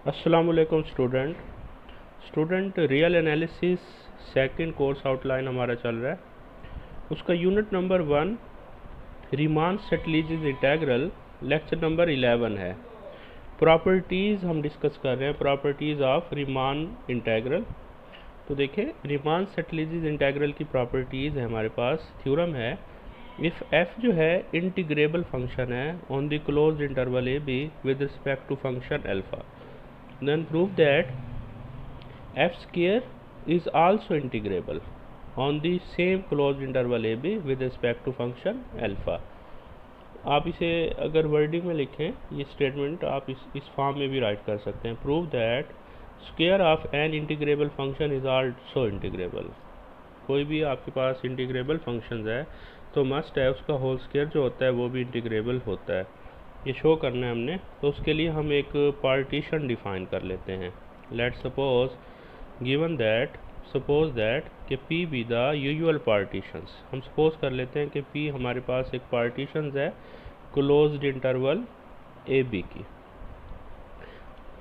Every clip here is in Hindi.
अस्सलामुअलैकुम student real analysis second course outline हमारा चल रहा है। उसका unit number 1 Riemann Stieltjes integral lecture number 11 है। प्रॉपर्टीज़ हम डिस्कस कर रहे हैं, प्रॉपर्टीज़ ऑफ रीमान इंटेग्रल। तो देखिए रीमान सेटलिजीज इंटेग्रल की प्रॉपर्टीज़ है हमारे पास। थ्योरम है इफ़ एफ जो है इंटीग्रेबल फंक्शन है on the closed interval a b with respect to function alpha, then prove that f square is also integrable on the same closed interval ab with respect to function alpha। आप इसे अगर वर्डिंग में लिखें ये स्टेटमेंट आप इस फॉर्म में भी राइट कर सकते हैं। Prove that square of an integrable function is also integrable. कोई भी आपके पास इंटीग्रेबल फंक्शन है तो मस्ट है उसका होल स्क्वायर जो होता है वो भी इंटीग्रेबल होता है। ये शो करना है हमने, तो उसके लिए हम एक पार्टीशन डिफाइन कर लेते हैं। Let suppose given that suppose that कि P be the usual partitions. हम सपोज कर लेते हैं कि P हमारे पास एक पार्टीशंस है क्लोज्ड इंटरवल ए बी की।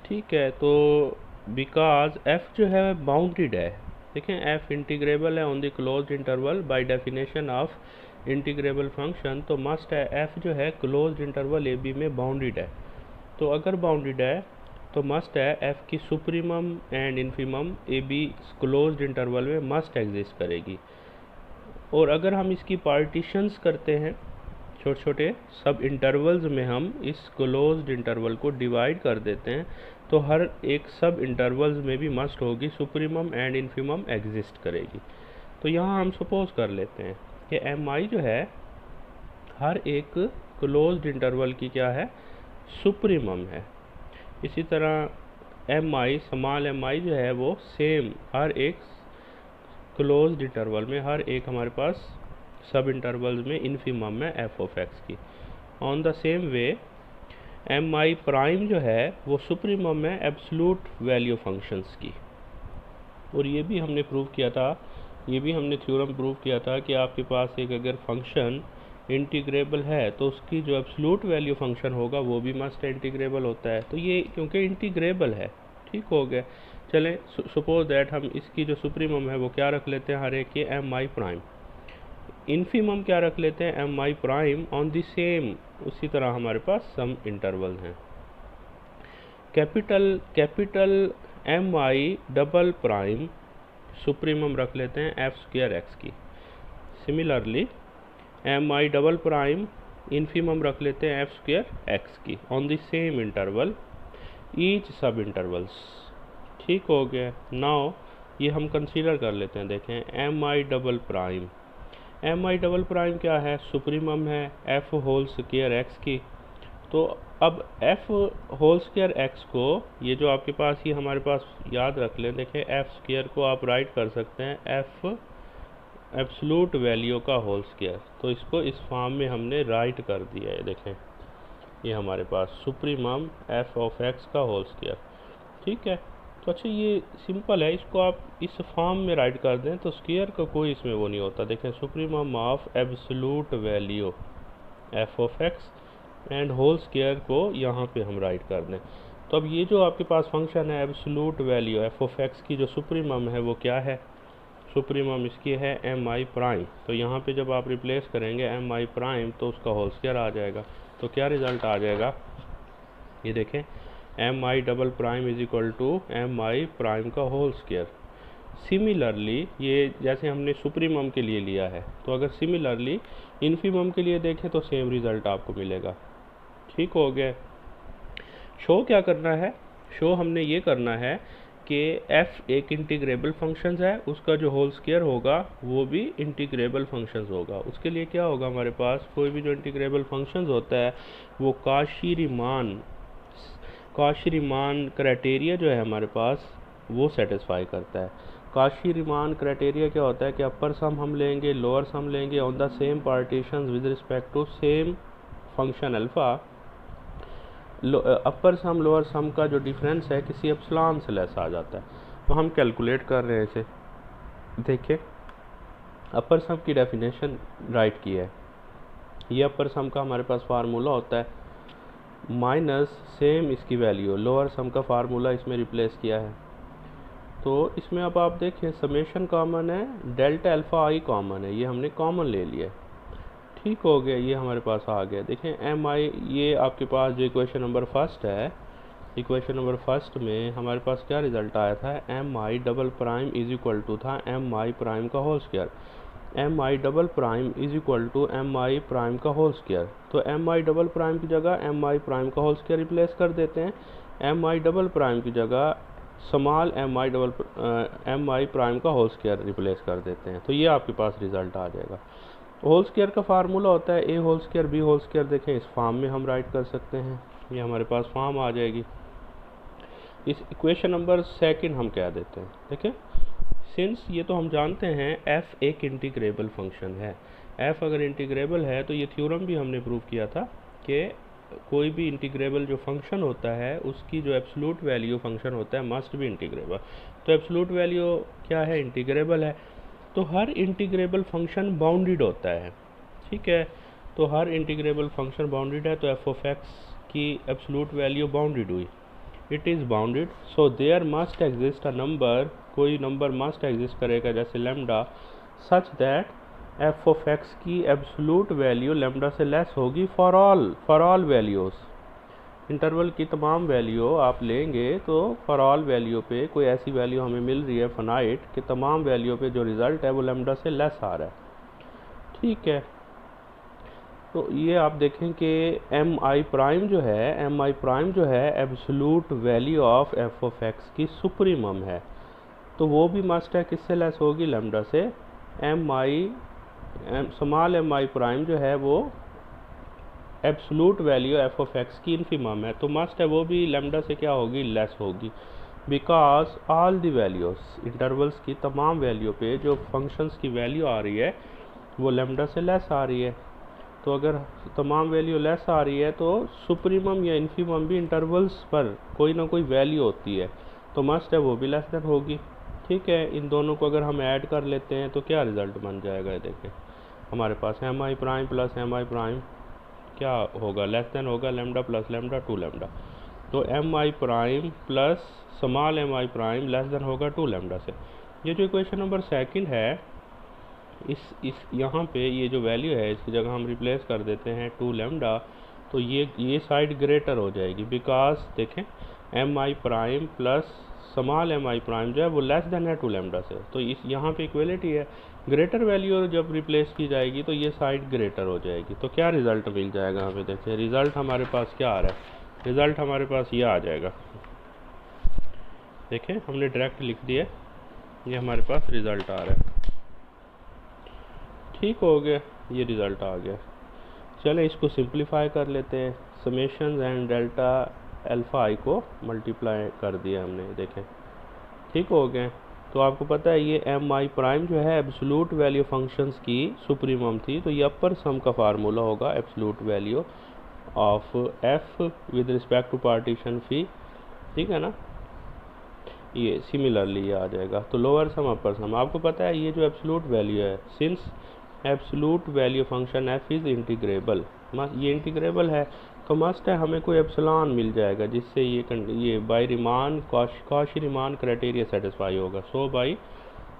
ठीक है, तो बिकॉज F जो है बाउंडेड है। देखें F इंटीग्रेबल है on the closed interval by definition of integrable function, तो मस्ट है F जो है क्लोज्ड इंटरवल ए बी में बाउंडेड है। तो अगर बाउंडेड है तो मस्ट है F की supremum and infimum A b closed interval में मस्ट एग्जिस्ट करेगी। और अगर हम इसकी पार्टीशंस करते हैं छोटे छोटे सब इंटरवल्स में, हम इस क्लोज्ड इंटरवल को डिवाइड कर देते हैं, तो हर एक सब इंटरवल्स में भी मस्ट होगी सुप्रीमम एंड इन्फीमम एग्जिस्ट करेगी। तो यहाँ हम सपोज कर लेते हैं कि एम आई जो है हर एक क्लोज्ड इंटरवल की क्या है, सुप्रीमम है। इसी तरह एम आई स्मॉल एम आई जो है वो सेम हर एक क्लोज्ड इंटरवल में, हर एक हमारे पास सब इंटरवल्स में इन्फीमम है एफ ऑफ एक्स की। On the same way m I prime जो है वो सुप्रीमम है एब्सोल्यूट वैल्यू फंक्शंस की। और ये भी हमने प्रूव किया था, ये भी हमने थ्योरम प्रूव किया था कि आपके पास एक अगर फंक्शन इंटीग्रेबल है तो उसकी जो एब्सोल्यूट वैल्यू फंक्शन होगा वो भी मस्ट इंटीग्रेबल होता है। तो ये क्योंकि इंटीग्रेबल है, ठीक हो गया। चलें सपोज दैट हम इसकी जो सुप्रीमम है वो क्या रख लेते हैं, हर एक के एम आई प्राइम। इन्फीमम क्या रख लेते हैं, m I prime on the same. उसी तरह हमारे पास सम इंटरवल हैं। Capital m i double prime supremum रख लेते हैं एफ स्क्वायर एक्स की। Similarly m i double prime infimum रख लेते हैं एफ स्क्वायर एक्स की on the same interval each sub intervals. ठीक हो गया। नाउ ये हम कंसीडर कर लेते हैं। देखें एम आई डबल प्राइम क्या है, सुप्रीमम है एफ होल स्क्वायर एक्स की। तो अब एफ होल स्क्वायर एक्स को ये जो आपके पास ये हमारे पास याद रख लें। देखें एफ स्क्वायर को आप राइट कर सकते हैं एफ एब्सोल्यूट वैल्यू का होल स्क्वायर। तो इसको इस फॉर्म में हमने राइट कर दिया है। देखें ये हमारे पास सुप्रीमम एफ ऑफ एक्स का होल स्क्वायर। ठीक है, तो अच्छा ये सिंपल है, इसको आप इस फॉर्म में राइट कर दें तो स्क्वायर का कोई इसमें वो नहीं होता। देखें supremum of absolute value f of x and whole square को यहाँ पे हम राइट कर दें। तो अब ये जो आपके पास फंक्शन है absolute value f of x की जो सुप्रीमम है वो क्या है, सुप्रीमम इसकी है एम आई प्राइम। तो यहाँ पे जब आप रिप्लेस करेंगे एम आई प्राइम तो उसका होल स्क्वायर आ जाएगा। तो क्या रिज़ल्ट आ जाएगा, ये देखें m i double prime is equal to m I prime का होल स्क्वायर। सिमिलरली ये जैसे हमने सुप्रीमम के लिए लिया है, तो अगर सिमिलरली इन्फीमम के लिए देखें तो सेम रिज़ल्ट आपको मिलेगा। ठीक हो गया। शो क्या करना है, शो हमने ये करना है कि f एक इंटीग्रेबल फंक्शंस है, उसका जो होल स्क्वायर होगा वो भी इंटीग्रेबल फंक्शंस होगा। उसके लिए क्या होगा, हमारे पास कोई भी जो इंटीग्रेबल फंक्शंस होता है वो काशी-रीमान क्राइटेरिया जो है हमारे पास वो सेटिस्फाई करता है। काशी-रीमान क्राइटेरिया क्या होता है कि अपर सम हम लेंगे, लोअर सम लेंगे on the same partitions with respect to same function alpha. Upper sum lower sum का जो डिफरेंस है किसी एप्सिलॉन से लेस आ जाता है। तो हम कैलकुलेट कर रहे हैं इसे। देखिए अपर सम की डेफिनेशन राइट की है। ये अपर सम का हमारे पास फार्मूला होता है माइनस सेम इसकी वैल्यू, लोअर सम का फार्मूला इसमें रिप्लेस किया है। तो इसमें अब आप देखें समेशन कॉमन है, डेल्टा अल्फ़ा आई कॉमन है, ये हमने कॉमन ले लिया। ठीक हो गया, ये हमारे पास आ गया। देखें एम आई, ये आपके पास जो इक्वेशन नंबर फर्स्ट है, इक्वेशन नंबर फर्स्ट में हमारे पास क्या रिजल्ट आया था, m i double prime is equal to था एम आई प्राइम का whole square. M i double prime is equal to m I prime का होल स्क्वायर। तो एम आई डबल प्राइम की जगह एम आई प्राइम का होल स्क्वायर रिप्लेस कर देते हैं। एम आई डबल प्राइम की जगह स्मॉल एम आई प्राइम का होल स्क्वायर रिप्लेस कर देते हैं। तो ये आपके पास रिजल्ट आ जाएगा। होल स्क्वायर का फार्मूला होता है A whole square B whole square. देखें इस फॉर्म में हम राइट कर सकते हैं, ये हमारे पास फॉर्म आ जाएगी। इस इक्वेशन नंबर सेकंड हम क्या देते हैं, देखें सिंस ये तो हम जानते हैं f एक इंटीग्रेबल फंक्शन है, f अगर इंटीग्रेबल है तो ये थ्योरम भी हमने प्रूव किया था कि कोई भी इंटीग्रेबल जो फंक्शन होता है उसकी जो एब्सोल्यूट वैल्यू फंक्शन होता है मस्ट भी इंटीग्रेबल। तो एब्सोल्यूट वैल्यू क्या है, इंटीग्रेबल है। तो हर इंटीग्रेबल फंक्शन बाउंडेड होता है, ठीक है। तो हर इंटीग्रेबल फंक्शन बाउंडेड है, तो एफ ऑफ एक्स की एब्सोल्यूट वैल्यू बाउंडेड हुई, it is bounded. So there must exist a number, कोई नंबर मस्ट एग्जिस्ट करेगा जैसे lambda, such that F of x की एब्सोल्यूट वैल्यू लेमडा से लेस होगी फॉर ऑल वैल्यूज़। इंटरवल की तमाम वैल्यू आप लेंगे तो फॉर ऑल वैल्यू पे कोई ऐसी वैल्यू हमें मिल रही है फाइनाइट कि तमाम वैल्यू पे जो रिज़ल्ट है वो लेमडा से लेस आ रहा है, ठीक है। तो ये आप देखें कि एम आई प्राइम जो है absolute value of F of x की सुप्रीमम है, तो वो भी मस्ट है किससे लेस होगी, लेमडा से। स्मॉल एम आई प्राइम जो है वो absolute value f of x की इन्फीमम है, तो मस्ट है वो भी लेमडा से क्या होगी, लेस होगी। Because all the values, intervals की तमाम वैल्यू पे जो फंक्शंस की वैल्यू आ रही है वो लेमडा से लेस आ रही है। तो अगर तमाम वैल्यू लेस आ रही है तो सुप्रीमम या इन्फीमम भी इंटरवल्स पर कोई ना कोई वैल्यू होती है, तो मस्ट है वो भी लेस देन होगी, ठीक है। इन दोनों को अगर हम ऐड कर लेते हैं तो क्या रिज़ल्ट बन जाएगा, देखें हमारे पास एम आई प्राइम प्लस एम आई प्राइम क्या होगा, लेस देन होगा lambda plus lambda two lambda. तो एम आई प्राइम प्लस स्मॉल एम आई प्राइम लेस देन होगा टू लेमडा से। ये जो इक्वेशन नंबर सेकंड है, इस यहाँ पे ये जो वैल्यू है इसकी जगह हम रिप्लेस कर देते हैं टू लेमडा, तो ये साइड ग्रेटर हो जाएगी। बिकॉज देखें एम आई प्राइम प्लस स्मॉल एम आई प्राइम जो है वो लेस देन है टू लेमडा से, तो इस यहाँ पे इक्वलिटी है। ग्रेटर वैल्यू जब रिप्लेस की जाएगी तो ये साइड ग्रेटर हो जाएगी, तो क्या रिज़ल्ट मिल जाएगा यहाँ पे, देखिए रिज़ल्ट हमारे पास क्या आ रहा है, रिज़ल्ट हमारे पास ये आ जाएगा। देखें हमने डायरेक्ट लिख दिया, ये हमारे पास रिज़ल्ट आ रहा है, ठीक हो गया, ये रिज़ल्ट आ गया। चलें इसको सिंप्लीफाई कर लेते हैं। समेशन एंड डेल्टा अल्फ़ा आई को मल्टीप्लाई कर दिया हमने, देखें ठीक हो गए। तो आपको पता है ये एम आई प्राइम जो है एब्सोल्यूट वैल्यू फंक्शंस की सुप्रीमम थी, तो ये अपर सम का फार्मूला होगा absolute value of F with respect to partition phi, ठीक है ना। ये सिमिलरली ये आ जाएगा। तो लोअर सम अपर सम, आपको पता है ये जो एब्सोल्यूट वैल्यू है, since absolute value function F is integrable, ये इंटीग्रेबल है तो मस्ट है हमें कोई एप्सिलॉन मिल जाएगा जिससे ये by Riemann Cauchy Riemann criteria satisfy होगा। So by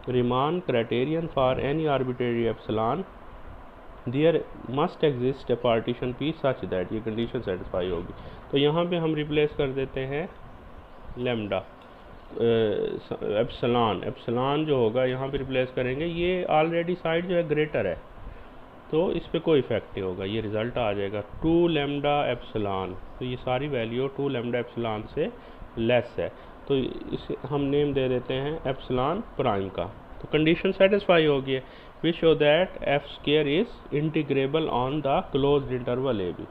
Riemann criterion for any arbitrary epsilon there must exist a partition P such that, ये कंडीशन सेटिस्फाई होगी। तो यहाँ पे हम रिप्लेस कर देते हैं लेमडा एप्सिलॉन जो होगा यहाँ पे रिप्लेस करेंगे, ये ऑलरेडी साइड जो है ग्रेटर है तो इस पे कोई इफेक्ट नहीं होगा, ये रिज़ल्ट आ जाएगा टू लेमडा एप्सिलॉन। तो ये सारी वैल्यू टू लेमडा एप्सिलॉन से लेस है, तो इसे हम नेम दे देते हैं एप्सिलॉन प्राइम का। तो कंडीशन सेटिस्फाई होगी है, which show that f square is integrable on the closed interval a b.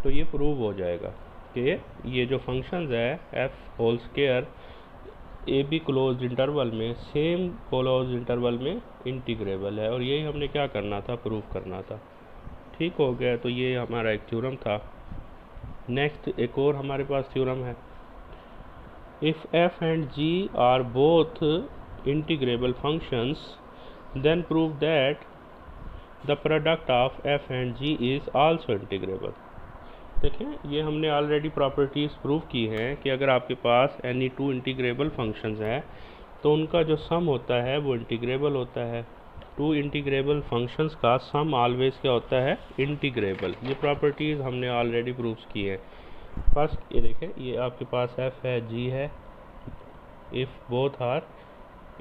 तो ये प्रूव हो जाएगा कि ये जो फंक्शंस है f whole square a b closed interval में सेम क्लोज्ड इंटरवल में इंटीग्रेबल है, और यही हमने क्या करना था, प्रूव करना था, ठीक हो गया। तो ये हमारा एक थ्योरम था। नेक्स्ट एक और हमारे पास थ्योरम है, if f and g are both integrable functions then prove that the product of f and g is also integrable. देखें ये हमने ऑलरेडी प्रॉपर्टीज़ प्रूव की हैं कि अगर आपके पास एनी टू इंटीग्रेबल फंक्शंस हैं तो उनका जो सम होता है वो इंटीग्रेबल होता है। टू इंटीग्रेबल फंक्शंस का सम ऑलवेज क्या होता है, इंटीग्रेबल। ये प्रॉपर्टीज़ हमने ऑलरेडी प्रूव की है। फर्स्ट ये देखें, ये आपके पास एफ है, जी है, if both are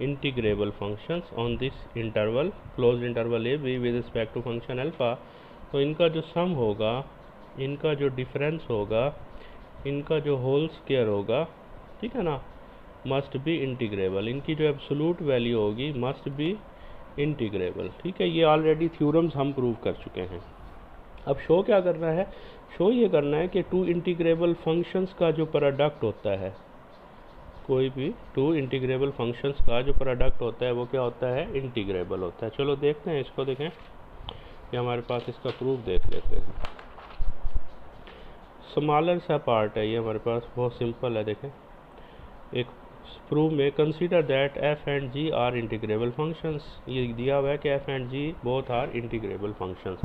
integrable functions on this interval close interval a b with respect to function alpha, तो इनका जो सम होगा, इनका जो डिफरेंस होगा, इनका जो होल स्क्वायर होगा, ठीक है ना, मस्ट बी इंटीग्रेबल। इनकी जो एब्सोल्यूट वैल्यू होगी मस्ट बी इंटीग्रेबल। ठीक है, ये ऑलरेडी थ्योरम्स हम प्रूव कर चुके हैं। अब शो क्या करना है, शो ये करना है कि टू इंटीग्रेबल फंक्शंस का जो प्रोडक्ट होता है, कोई भी टू इंटीग्रेबल फंक्शंस का जो प्रोडक्ट होता है वो क्या होता है, इंटीग्रेबल होता है। चलो देखते हैं इसको, देखें कि हमारे पास इसका प्रूफ देख लेते हैं। स्मॉलर सा पार्ट है ये हमारे पास, बहुत सिंपल है। देखें एक प्रूफ में consider that f and g are integrable functions, ये दिया हुआ है कि f and g both are integrable functions.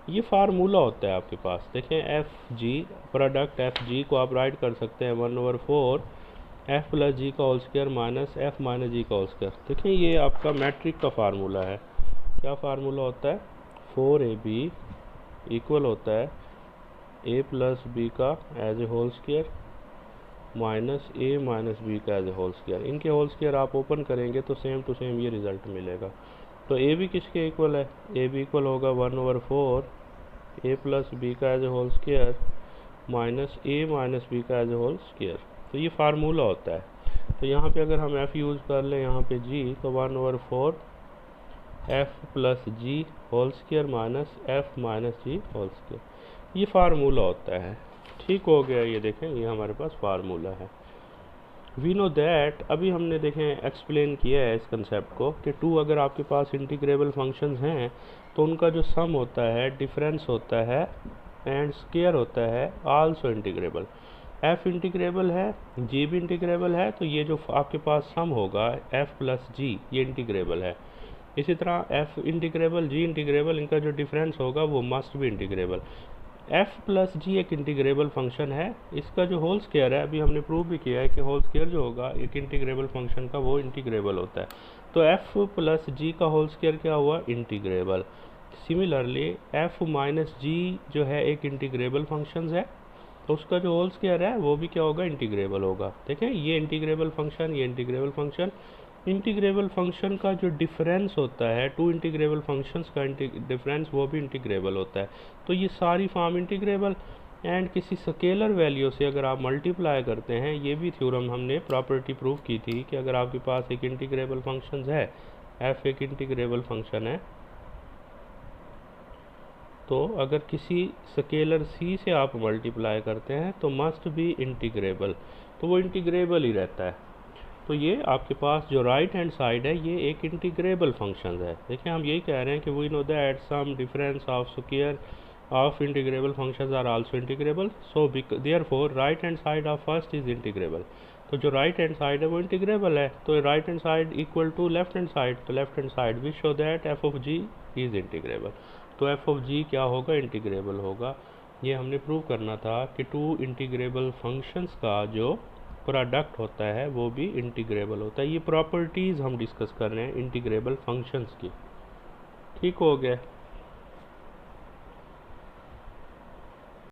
ये फार्मूला होता है आपके पास। देखें f g, product f g को आप राइट कर सकते हैं 1/4 एफ प्लस जी का whole square minus F minus G का होल स्क्वायर। देखें ये आपका मैट्रिक का फार्मूला है। क्या फार्मूला होता है, 4ab इक्वल होता है a प्लस बी का as a whole square minus a minus b का एज ए होल स्क्वायर। इनके होल स्क्वायर आप ओपन करेंगे तो सेम टू सेम ये रिज़ल्ट मिलेगा। तो a भी किसके इक्वल है, a भी इक्वल होगा 1/4 a प्लस बी का as a whole square minus a minus b का एज ए होल स्क्वायर। तो ये फार्मूला होता है। तो यहाँ पे अगर हम f यूज़ कर लें, यहाँ पे g, तो 1/4 f plus G whole square minus f minus G whole square, ये फार्मूला होता है। ठीक हो गया, ये देखें ये हमारे पास फार्मूला है। वी नो दैट, अभी हमने देखें एक्सप्लेन किया है इस कंसेप्ट को कि टू अगर आपके पास इंटीग्रेबल फंक्शंस हैं तो उनका जो सम होता है, डिफरेंस होता है एंड स्क्वायर होता है आल्सो इंटीग्रेबल। f इंटीग्रेबल है, g भी इंटीग्रेबल है, तो ये जो आपके पास सम होगा f प्लस g ये इंटीग्रेबल है। इसी तरह f इंटीग्रेबल, g इंटीग्रेबल, इनका जो डिफरेंस होगा वो मस्ट भी इंटीग्रेबल। f प्लस जी एक इंटीग्रेबल फंक्शन है, इसका जो होल स्क्वायर है, अभी हमने प्रूव भी किया है कि होल स्क्वायर जो होगा एक इंटीग्रेबल फंक्शन का वो इंटीग्रेबल होता है। तो f प्लस जी का होल स्क्वायर क्या हुआ, इंटीग्रेबल। सिमिलरली f माइनस जी जो है एक इंटीग्रेबल फंक्शन है, तो उसका जो होल स्क्वायर है वो भी क्या होगा, इंटीग्रेबल होगा। देखें ये इंटीग्रेबल फंक्शन, ये इंटीग्रेबल फंक्शन। इंटीग्रेबल फंक्शन का जो डिफरेंस होता है, टू इंटीग्रेबल फंक्शंस का डिफरेंस वो भी इंटीग्रेबल होता है। तो ये सारी फॉर्म इंटीग्रेबल एंड किसी स्केलर वैल्यू से अगर आप मल्टीप्लाई करते हैं, ये भी थ्योरम हमने प्रॉपर्टी प्रूव की थी कि अगर आपके पास एक इंटीग्रेबल फंक्शन है, f एक इंटीग्रेबल फंक्शन है, तो अगर किसी स्केलर c से आप मल्टीप्लाई करते हैं तो मस्ट बी इंटीग्रेबल, तो वो इंटीग्रेबल ही रहता है। तो ये आपके पास जो राइट हैंड साइड है ये एक इंटीग्रेबल फंक्शन है। देखिए हम यही कह रहे हैं कि we know that sum difference of square of integrable functions are also integrable, so therefore right hand side of first is integrable. तो जो राइट हैंड साइड है वो इंटीग्रेबल है, तो right hand side equal to left hand side, तो left hand side we show that F of G is integrable. तो एफ ऑफ जी क्या होगा, इंटीग्रेबल होगा। ये हमने प्रूव करना था कि टू इंटीग्रेबल फंक्शंस का जो प्रोडक्ट होता है वो भी इंटीग्रेबल होता है। ये प्रॉपर्टीज़ हम डिस्कस कर रहे हैं इंटीग्रेबल फंक्शंस की। ठीक हो गया।